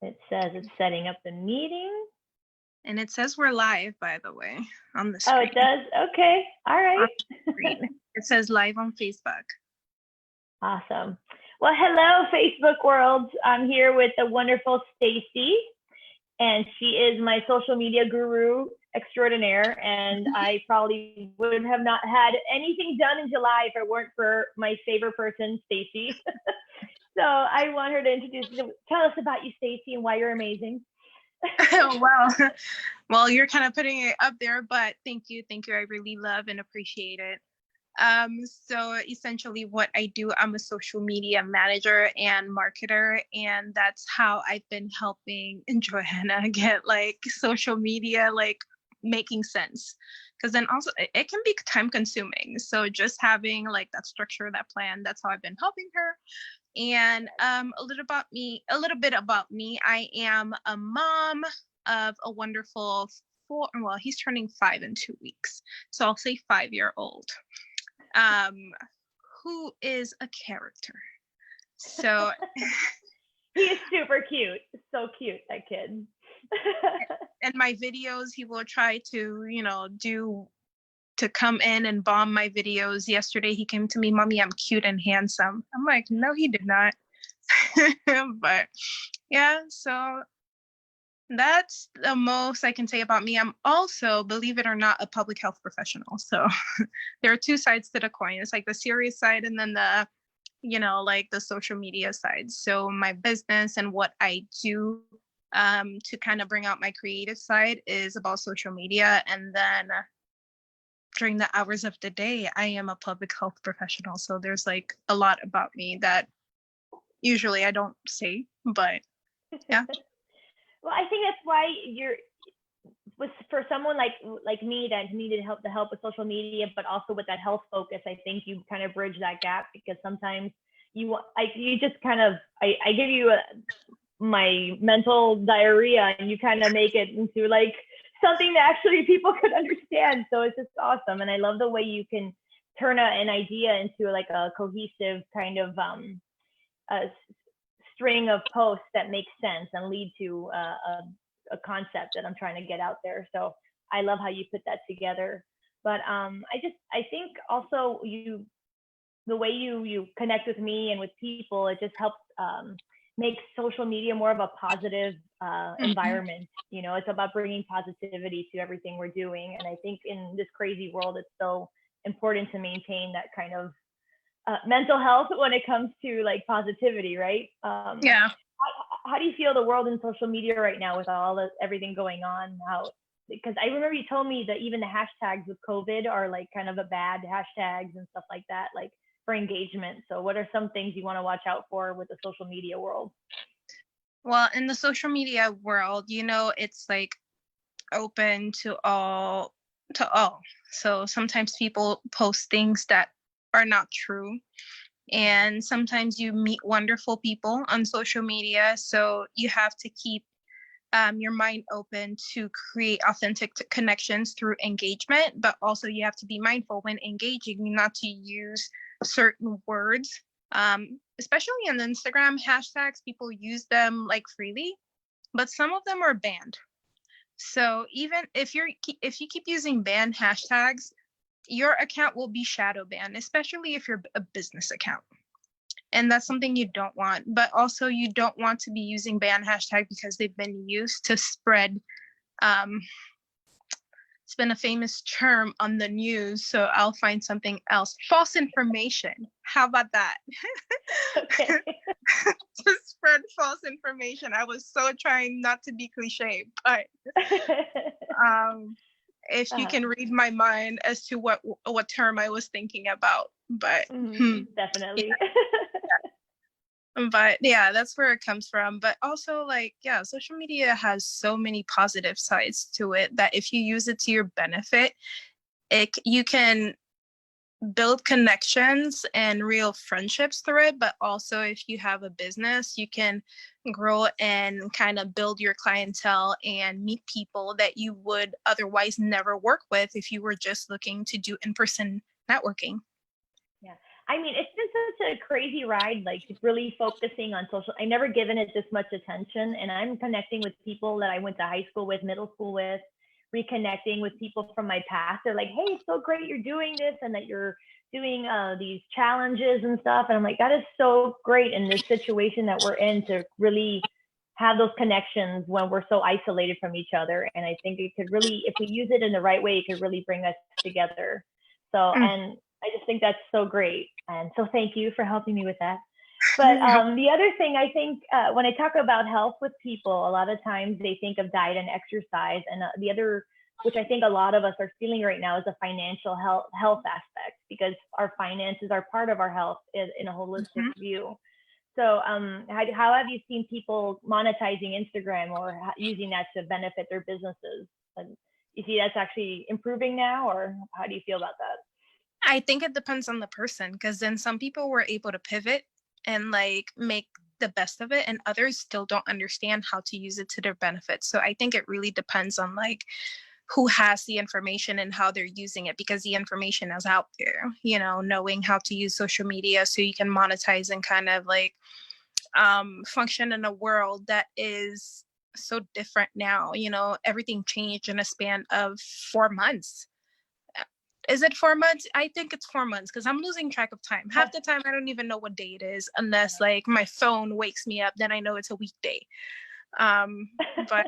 It says it's setting up the meeting. And it says we're live, by the way, on the Oh, screen. it does? Okay. All right. It says live on Facebook. Awesome. Well, hello, Facebook world. I'm here with the wonderful Stacey, and she is my social media guru extraordinaire. And I probably would have not had anything done in July if it weren't for my favorite person, Stacey. So I want her to tell us about you, Stacey, and why you're amazing. Well, you're kind of putting it up there, but thank you. I really love and appreciate it. So essentially what I do, I'm a social media manager and marketer, and that's how I've been helping Johanna get like social media, like making sense. Because then also it can be time consuming. So just having like that structure, that plan, that's how I've been helping her. And a little bit about me. I am a mom of a wonderful he's turning 5 in 2 weeks. So I'll say 5-year-old. Who is a character. So he is super cute. So cute, that kid. And my videos, he will try to, come in and bomb my videos. Yesterday, he came to me, "Mommy, I'm cute and handsome." I'm like, no, he did not. But yeah, so that's the most I can say about me. I'm also, believe it or not, a public health professional. So there are two sides to the coin. It's like the serious side and then the, like the social media side. So my business and what I do to kind of bring out my creative side is about social media. And then during the hours of the day, I am a public health professional. So there's like a lot about me that usually I don't say, but yeah. Well, I think that's why for someone like me that needed the help with social media, but also with that health focus, I think you kind of bridge that gap, because sometimes you just kind of, I give you my mental diarrhea and you kind of make it into like something that actually people could understand. So it's just awesome. And I love the way you can turn an idea into like a cohesive kind of a string of posts that make sense and lead to a concept that I'm trying to get out there. So I love how you put that together. But I think also the way you connect with me and with people, it just helps make social media more of a positive environment. It's about bringing positivity to everything we're doing. And I think in this crazy world, it's so important to maintain that kind of mental health when it comes to like positivity, right? Yeah. How do you feel the world in social media right now with everything going on? Because I remember you told me that even the hashtags with COVID are like kind of a bad hashtags and stuff like that, like for engagement. So what are some things you want to watch out for with the social media world? Well, in the social media world, it's like open to all. So sometimes people post things that are not true. And sometimes you meet wonderful people on social media. So you have to keep your mind open to create authentic connections through engagement, but also you have to be mindful when engaging not to use certain words, especially on Instagram hashtags. People use them like freely, but some of them are banned. So even if you keep using banned hashtags, your account will be shadow banned, especially if you're a business account. And that's something you don't want. But also you don't want to be using banned hashtags because they've been used to spread, it's been a famous term on the news, so I'll find something else. False information. How about that? Okay. To spread false information. I was so trying not to be cliche, but if you can read my mind as to what term I was thinking about, but definitely. But yeah, that's where it comes from. But also, like, yeah, social media has so many positive sides to it that if you use it to your benefit, you can build connections and real friendships through it. But also, if you have a business, you can grow and kind of build your clientele and meet people that you would otherwise never work with if you were just looking to do in-person networking. Yeah. I mean, it's been such a crazy ride, like really focusing on social. I never given it this much attention, and I'm connecting with people that I went to high school with, middle school with, reconnecting with people from my past. They're like, "Hey, it's so great you're doing this, and that you're doing these challenges and stuff." And I'm like, "That is so great in this situation that we're in to really have those connections when we're so isolated from each other." And I think it could really, if we use it in the right way, it could really bring us together. So, Mm. and I just think that's so great. And so thank you for helping me with that. But the other thing I think when I talk about health with people, a lot of times they think of diet and exercise. And the other, which I think a lot of us are feeling right now, is a financial health aspect, because our finances are part of our health in a holistic view. So how have you seen people monetizing Instagram or using that to benefit their businesses? And you see that's actually improving now, or how do you feel about that? I think it depends on the person, because then some people were able to pivot and like make the best of it, and others still don't understand how to use it to their benefit. So I think it really depends on like who has the information and how they're using it, because the information is out there, you know, knowing how to use social media so you can monetize and kind of like function in a world that is so different now. You know, everything changed in a span of 4 months. Is it 4 months? I think it's 4 months, because I'm losing track of time. Half the time I don't even know what day it is, unless like my phone wakes me up, then I know it's a weekday. But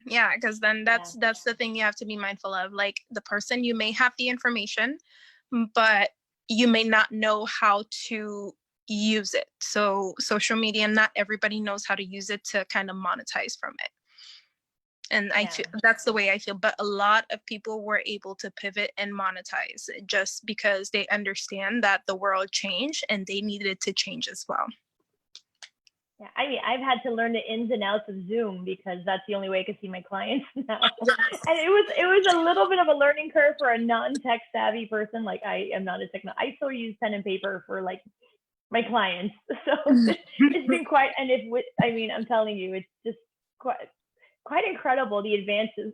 yeah, because then that's the thing you have to be mindful of. Like the person, you may have the information, but you may not know how to use it. So social media, not everybody knows how to use it to kind of monetize from it. And I feel that's the way I feel. But a lot of people were able to pivot and monetize just because they understand that the world changed and they needed to change as well. Yeah, I mean, I've had to learn the ins and outs of Zoom, because that's the only way I can see my clients now. And it was a little bit of a learning curve for a non-tech savvy person. Like I am not a I still use pen and paper for like my clients. So it's been quite, and I mean, I'm telling you, it's just quite incredible, the advances.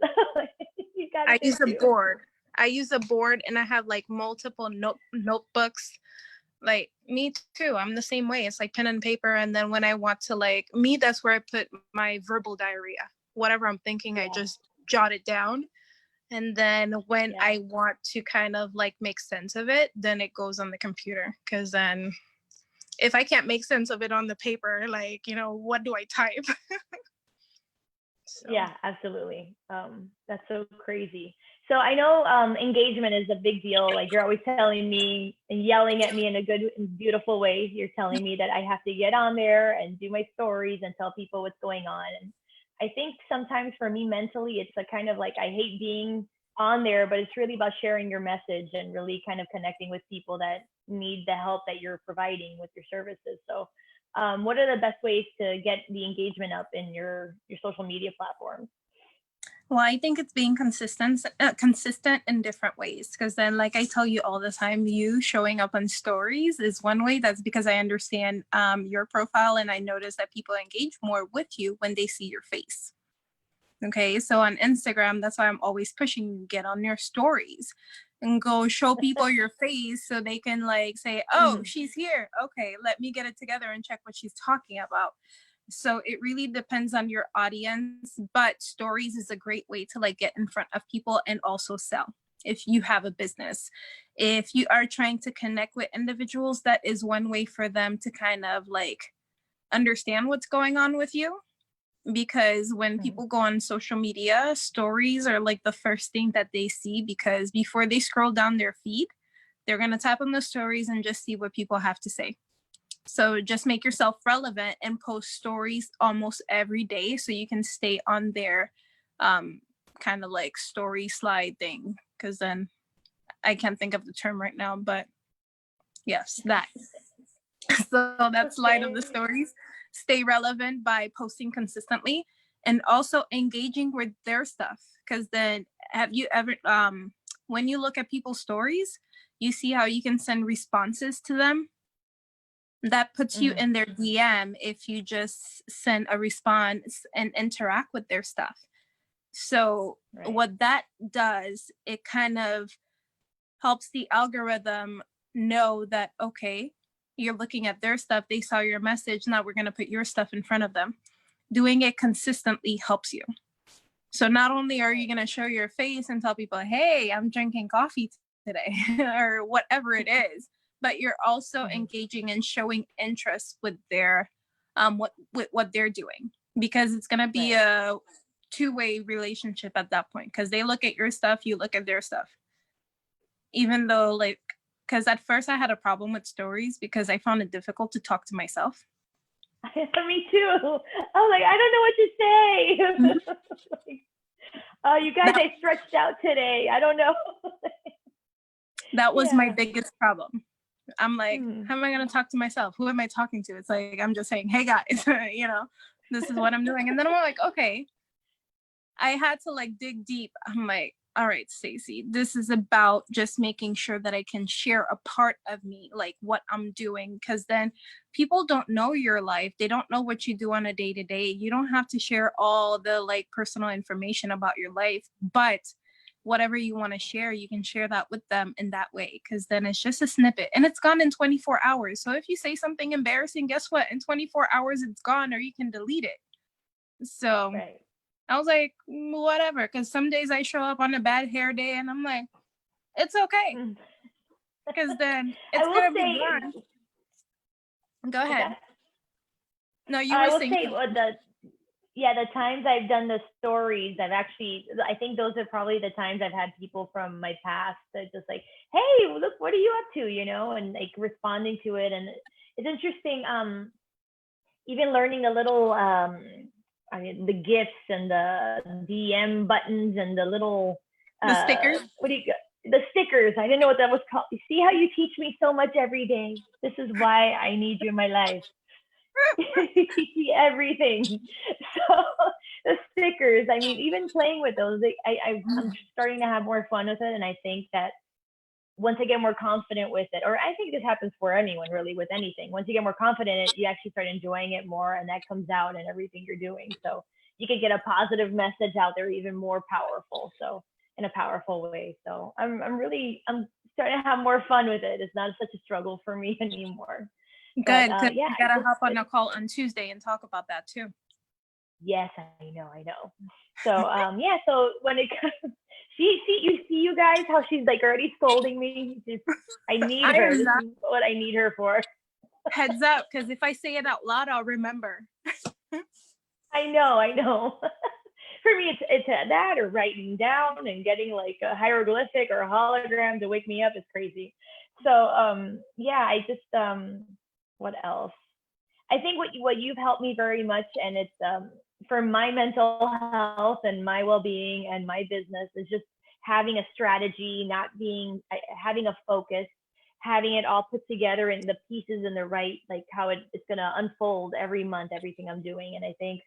You gotta I use a too. board. I use a board, and I have like multiple notebooks. Like me too. I'm the same way. It's like pen and paper. And then when I want to like me, that's where I put my verbal diarrhea. Whatever I'm thinking, I just jot it down. And then when I want to kind of like make sense of it, then it goes on the computer. Because then if I can't make sense of it on the paper, like, you know, what do I type? So. Yeah, absolutely. That's so crazy. So I know engagement is a big deal. Like you're always telling me and yelling at me in a good and beautiful way. You're telling me that I have to get on there and do my stories and tell people what's going on. And I think sometimes for me mentally, it's a kind of like, I hate being on there, but it's really about sharing your message and really kind of connecting with people that need the help that you're providing with your services. So what are the best ways to get the engagement up in your social media platforms? Well, I think it's being consistent in different ways. Because then, like I tell you all the time, you showing up on stories is one way. That's because I understand your profile, and I notice that people engage more with you when they see your face. Okay, so on Instagram, that's why I'm always pushing you, get on your stories and go show people your face so they can like say, oh, she's here. Okay, let me get it together and check what she's talking about. So it really depends on your audience, but stories is a great way to like get in front of people and also sell. If you have a business, if you are trying to connect with individuals, that is one way for them to kind of like understand what's going on with you. Because when people go on social media, stories are like the first thing that they see, because before they scroll down their feed, they're going to tap on the stories and just see what people have to say. So just make yourself relevant and post stories almost every day so you can stay on their kind of like story slide thing. Because then I can't think of the term right now, but yes, that. So that's slide of the stories. Stay relevant by posting consistently and also engaging with their stuff. Because then have you ever, when you look at people's stories, you see how you can send responses to them? That puts you in their DM if you just send a response and interact with their stuff. So what that does, it kind of helps the algorithm know that, okay, you're looking at their stuff, they saw your message, now we're going to put your stuff in front of them. Doing it consistently helps you. So not only are you going to show your face and tell people, hey, I'm drinking coffee today or whatever it is, but you're also engaging and showing interest with their what they're doing, because it's going to be a two-way relationship at that point, because they look at your stuff, you look at their stuff. Even though, like, because at first I had a problem with stories because I found it difficult to talk to myself. Me too. I was like, I don't know what to say. Like, oh, you guys, I stretched out today. I don't know. That was my biggest problem. I'm like, how am I going to talk to myself? Who am I talking to? It's like, I'm just saying, hey guys, you know, this is what I'm doing. And then I'm like, okay, I had to like dig deep. I'm like, all right, Stacey, this is about just making sure that I can share a part of me, like what I'm doing. Because then people don't know your life. They don't know what you do on a day-to-day. You don't have to share all the like personal information about your life, but whatever you want to share, you can share that with them in that way, because then it's just a snippet and it's gone in 24 hours. So if you say something embarrassing, guess what? In 24 hours, it's gone, or you can delete it. So I was like, whatever, because some days I show up on a bad hair day and I'm like, it's okay, because then it's going to be gone. Go ahead. No, you were saying. I will say the times I've done the stories, I think those are probably the times I've had people from my past that just like, hey, look, what are you up to, you know, and like responding to it. And it's interesting, even learning a little, the GIFs and the DM buttons and the little the stickers. The stickers. I didn't know what that was called. You see how you teach me so much every day. This is why I need you in my life. You teach me everything. So the stickers. I mean, even playing with those, I'm starting to have more fun with it, and I think that once I get more confident with it, or I think this happens for anyone really with anything, once you get more confident in it, you actually start enjoying it more, and that comes out in everything you're doing. So you can get a positive message out there even more powerful. So in a powerful way. So I'm starting to have more fun with it. It's not such a struggle for me anymore. Good. But, yeah, you gotta hop on a call on Tuesday and talk about that too. Yes, I know. So yeah, so when it comes, you guys, how she's like already scolding me. I need her. This is what I need her for. Heads up, because if I say it out loud, I'll remember. I know. For me, it's that, or writing down and getting like a hieroglyphic or a hologram to wake me up is crazy. So yeah, I just what else? I think what you've helped me very much, and it's for my mental health and my well-being and my business, is just having a strategy, having a focus, having it all put together in the pieces in the right, like how it's going to unfold every month, everything I'm doing. And I think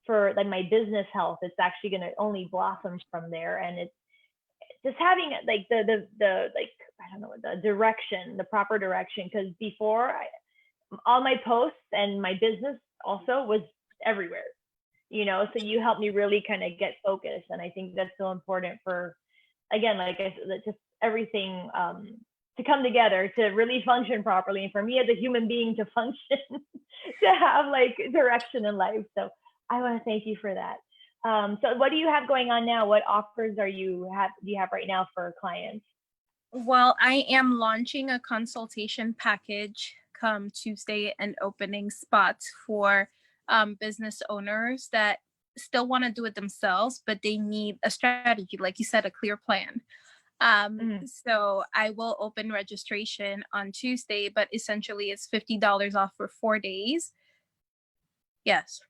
for like my business health, it's actually going to only blossom from there. And it's just having like the like, I don't know, the direction, the proper direction. Because before, all my posts and my business also was everywhere, you know. So you helped me really kind of get focused, and I think that's so important for, again, like I said, just everything to come together to really function properly, and for me as a human being to function, to have like direction in life. So I want to thank you for that. So what do you have going on now? What offers do you have right now for clients? Well, I am launching a consultation package come Tuesday and opening spots for business owners that still want to do it themselves, but they need a strategy, like you said, a clear plan. So I will open registration on Tuesday, but essentially it's $50 off for 4 days. Yes,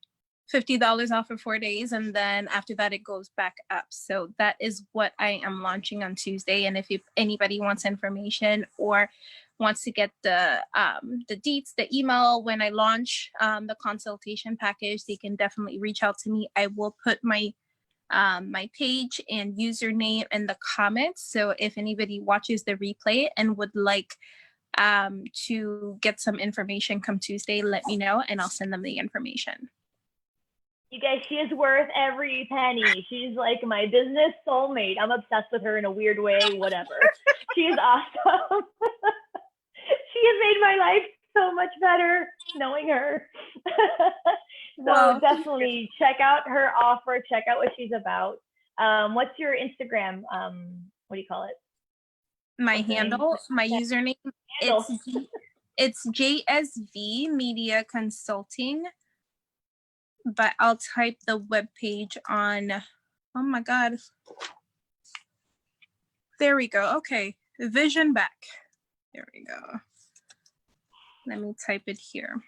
$50 off for 4 days, and then after that it goes back up. So that is what I am launching on Tuesday. And if anybody wants information or wants to get the deets, the email when I launch the consultation package, they can definitely reach out to me. I will put my page and username in the comments. So if anybody watches the replay and would like to get some information come Tuesday, let me know and I'll send them the information. You guys, she is worth every penny. She's like my business soulmate. I'm obsessed with her in a weird way, whatever. She is awesome. has made my life so much better knowing her. So Well, definitely check out her offer. Check out what she's about. What's your Instagram? What do you call it? my What's the name? handle, my username, Handle. it's JSV Media Consulting, but I'll type the webpage on. Oh my God. There we go. Okay. Vision back. There we go. Let me type it here.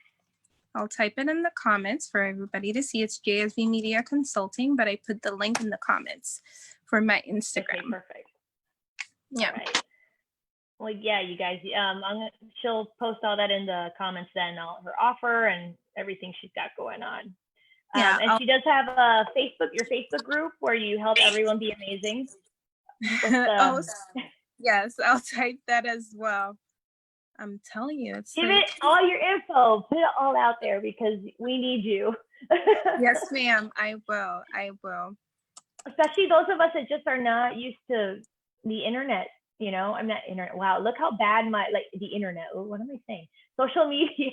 I'll type it in the comments for everybody to see. It's JSV Media Consulting, but I put the link in the comments for my Instagram. Okay, perfect. Yeah. All right. Well, yeah, you guys. She'll post all that in the comments then, all her offer and everything she's got going on. Yeah. And she does have a your Facebook group where you help everyone be amazing. Oh, yes, I'll type that as well. I'm telling you, it's give it all your info. Put it all out there because we need you. Yes, ma'am. I will. Especially those of us that just are not used to the internet. You know, I'm not internet. Wow, look how bad the internet. What am I saying? Social media.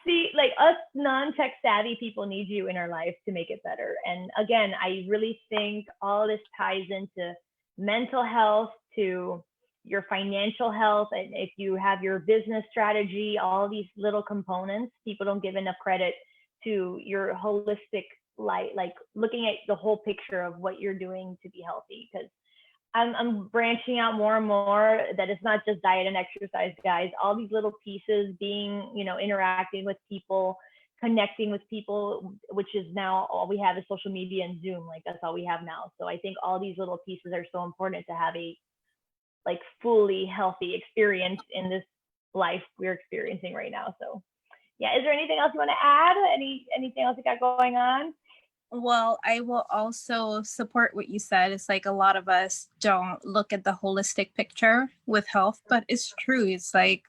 See, like us non-tech savvy people need you in our life to make it better. And again, I really think all this ties into mental health, to your financial health, and if you have your business strategy, all these little components, people don't give enough credit to your holistic life, like looking at the whole picture of what you're doing to be healthy. Because I'm branching out more and more that it's not just diet and exercise, guys. All these little pieces, being, interacting with people, connecting with people, which is now all we have is social media and Zoom. Like that's all we have now. So I think all these little pieces are so important to have a fully healthy experience in this life we're experiencing right now. So yeah, is there anything else you want to add? Anything else you got going on? Well, I will also support what you said. It's like a lot of us don't look at the holistic picture with health, but it's true. It's like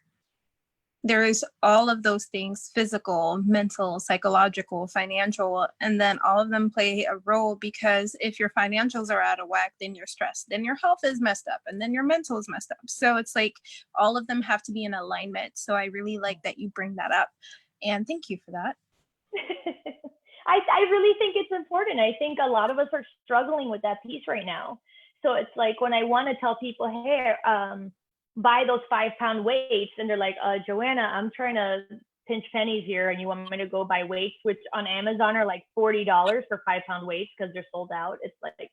there is all of those things: physical, mental, psychological, financial, and then all of them play a role, because if your financials are out of whack, then you're stressed, then your health is messed up, and then your mental is messed up. So it's like all of them have to be in alignment. So I really like that you bring that up, and thank you for that. I really think it's important. I think a lot of us are struggling with that piece right now. So it's like when I want to tell people, hey, buy those 5-pound weights, and they're like, Joanna, I'm trying to pinch pennies here, and you want me to go buy weights, which on Amazon are like $40 for 5-pound weights because they're sold out. It's like,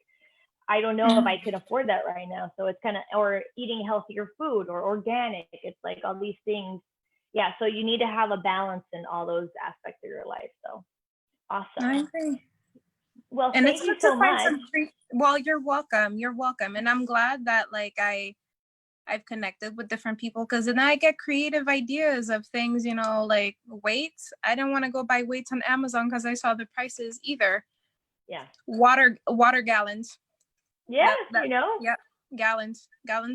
I don't know if I could afford that right now. So it's kind of, or eating healthier food or organic. It's like all these things. Yeah. So you need to have a balance in all those aspects of your life. So awesome. I agree. Well, and thank you so much. Well, you're welcome. You're welcome. And I'm glad that I've connected with different people, because then I get creative ideas of things, like weights. I didn't want to go buy weights on Amazon because I saw the prices either. Yeah. Water gallons. Yeah, Yep. Gallons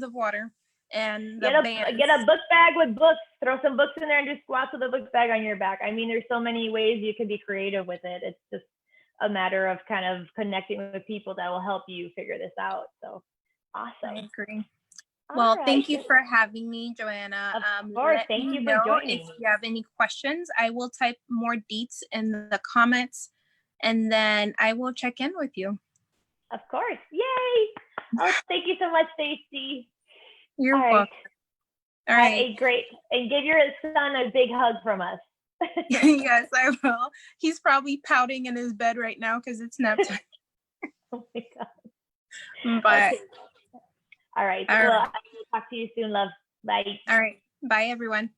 of water. And get a book bag with books. Throw some books in there and just squat with a book bag on your back. I mean, there's so many ways you can be creative with it. It's just a matter of kind of connecting with people that will help you figure this out. So awesome. I agree. Well, thank you for having me, Joanna. Of course, thank you for joining me. If you have any questions, I will type more deets in the comments, and then I will check in with you. Of course. Yay! Oh, thank you so much, Stacey. You're welcome. All right. And give your son a big hug from us. Yes, I will. He's probably pouting in his bed right now because it's nap time. Oh my God. Bye. Okay. All right. Well, I'll talk to you soon, love. Bye. All right. Bye, everyone.